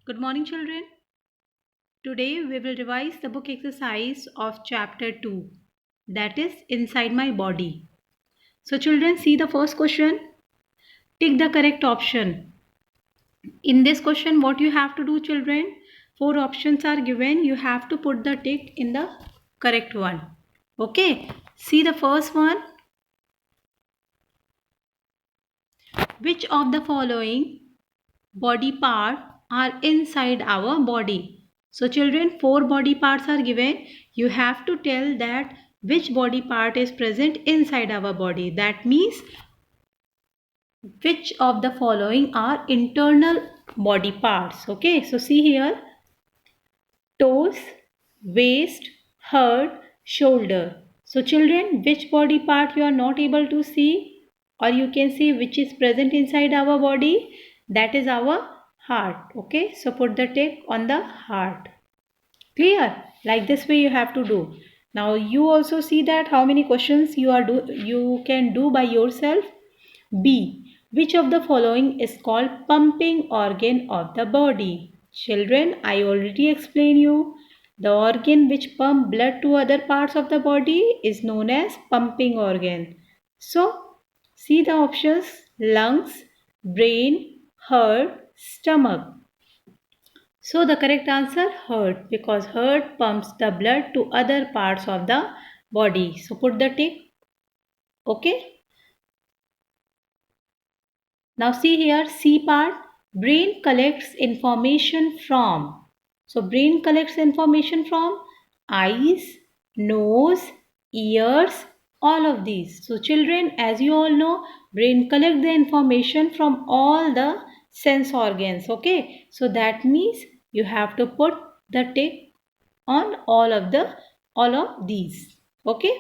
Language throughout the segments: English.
Good morning, children. Today we will revise the book exercise of chapter 2, that is Inside My Body. So, children, see the first question. Tick the correct option. In this question, what you have to do, children? Four options are given. You have to put the tick in the correct one. Okay, see the first one. Which of the following body part are inside our body? So children, four body parts are given. You have to tell that which body part is present inside our body. That means which of the following are internal body parts. Okay, so see here: toes, waist, heart, shoulder. So children, which body part you are not able to see, or you can see which is present inside our body? That is our heart. Okay, so put the tick on the heart. Clear? Like this way you have to do. Now you also see that how many questions you can do by yourself. B. Which of the following is called pumping organ of the body? Children, I already explained you. The organ which pump blood to other parts of the body is known as pumping organ. So, see the options: lungs, brain, heart, stomach. So the correct answer, heart, because heart pumps the blood to other parts of the body. So put the tick. Okay. Now see here, C part, brain collects information from. So brain collects information from eyes, nose, ears, all of these. So children, as you all know, brain collect the information from all the sense organs. Okay. So that means you have to put the tick on all of these. Okay.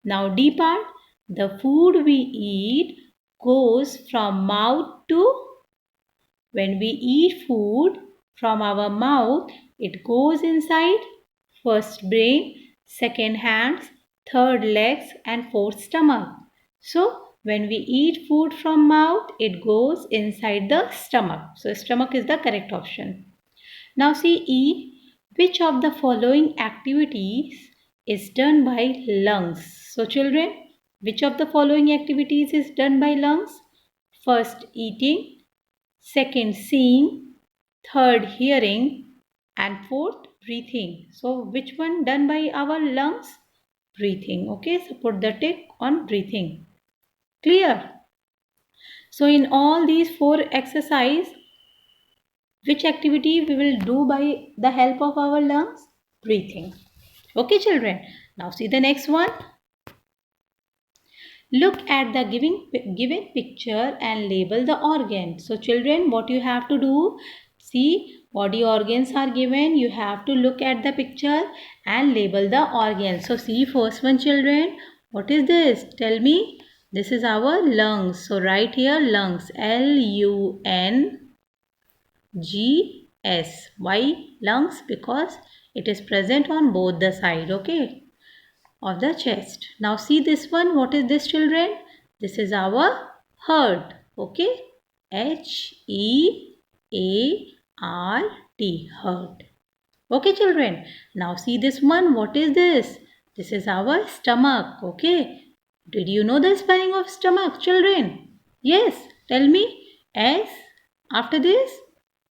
Now D part, the food we eat goes from mouth to. When we eat food from our mouth, it goes inside first brain, second hands, third legs, and fourth stomach. So when we eat food from mouth, it goes inside the stomach. So stomach is the correct option. Now see E. Which of the following activities is done by lungs? So children, which of the following activities is done by lungs? First eating, second seeing, third hearing, and fourth breathing. So which one done by our lungs? Breathing. Okay, so put the tick on breathing. Clear? So in all these four exercise, which activity we will do by the help of our lungs? Breathing. Okay, children. Now see the next one. Look at the given picture and label the organ. So children, what you have to do? See, body organs are given. You have to look at the picture and label the organ. So see first one, children. What is this? Tell me. This is our lungs. So write here lungs. Lungs. Why lungs? Because it is present on both the side, okay, of the chest. Now see this one. What is this, children? This is our heart, okay. Heart. Heart. Okay, children. Now see this one. What is this? This is our stomach, okay. Did you know the spelling of stomach, children? Yes. Tell me. S. After this,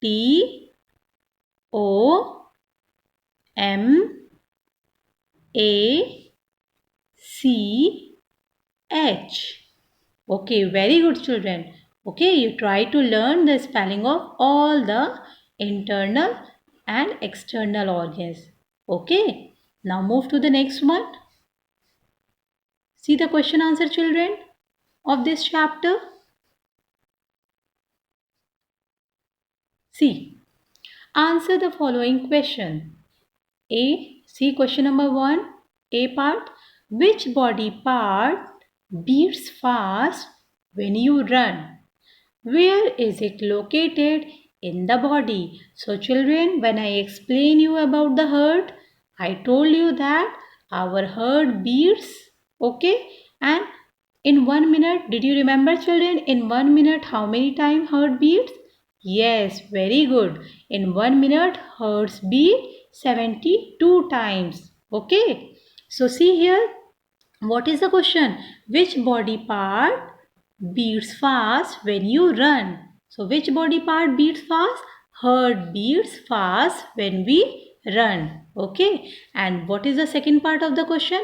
TOMACH. Okay, very good, children. Okay, you try to learn the spelling of all the internal and external organs. Okay, now move to the next one. See the question answer, children, of this chapter. See, answer the following question. See question number 1. A part. Which body part beats fast when you run? Where is it located in the body? So children, when I explain you about the heart, I told you that our heart beats, okay, and in 1 minute, did you remember, children, in 1 minute how many times heart beats? Yes, very good. In 1 minute, hearts beat 72 times. Okay. So see here, what is the question? Which body part beats fast when you run? So which body part beats fast? Heart beats fast when we run. Okay. And what is the second part of the question?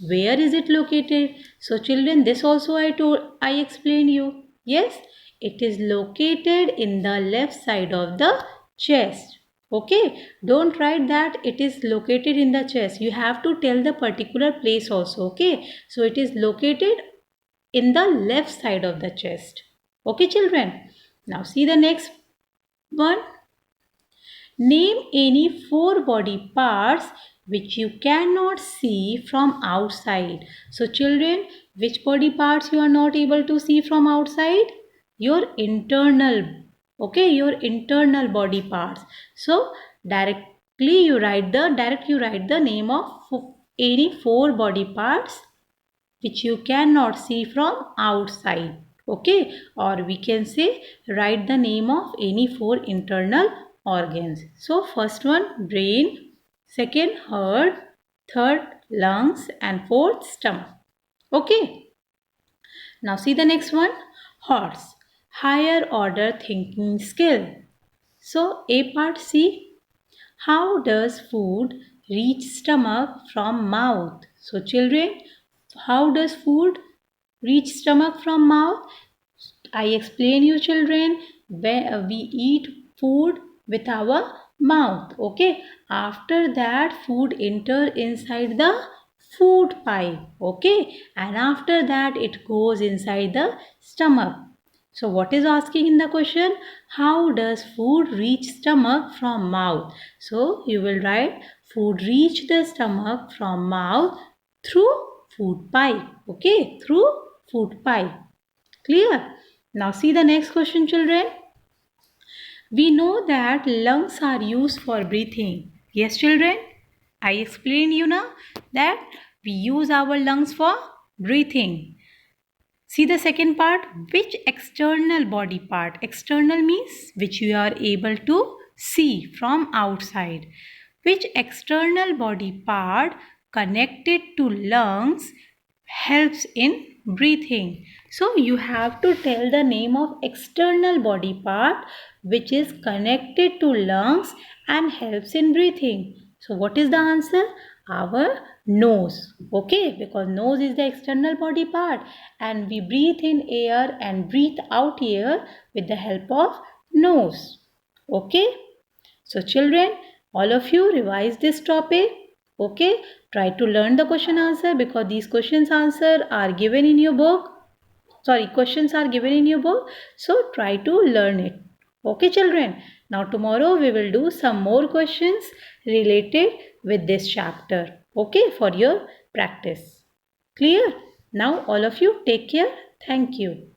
Where is it located? So children, this also I explained you. Yes, it is located in the left side of the chest. Okay, don't write that it is located in the chest. You have to tell the particular place also. Okay, so it is located in the left side of the chest. Okay, children. Now see the next one. Name any four body parts which you cannot see from outside. So children, which body parts you are not able to see from outside? Your internal, okay, your internal body parts. So you write the name of any four body parts which you cannot see from outside. Okay, or we can say write the name of any four internal organs. So first one brain, second heart, third lungs, and fourth stomach. Okay, now see the next one. Horse, higher order thinking skill. So A part, see, how does food reach stomach from mouth? So children, how does food reach stomach from mouth? I explain you children, when we eat food with our mouth. Okay, after that food enter inside the food pipe. Okay, and after that it goes inside the stomach. So what is asking in the question? How does food reach stomach from mouth? So you will write food reach the stomach from mouth through food pipe. Okay, through food pipe. Clear? Now see the next question, children. We know that lungs are used for breathing. Yes, children? I explained you now that we use our lungs for breathing. See the second part. Which external body part? External means which you are able to see from outside. Which external body part connected to lungs helps in breathing? So you have to tell the name of external body part which is connected to lungs and helps in breathing. So what is the answer? Our nose. Okay, because nose is the external body part and we breathe in air and breathe out air with the help of nose. Okay, so children, all of you revise this topic. Okay, try to learn the question answer because these questions answer are given in your book. Sorry, questions are given in your book. So try to learn it. Okay, children. Now tomorrow we will do some more questions related with this chapter. Okay, for your practice. Clear? Now all of you take care. Thank you.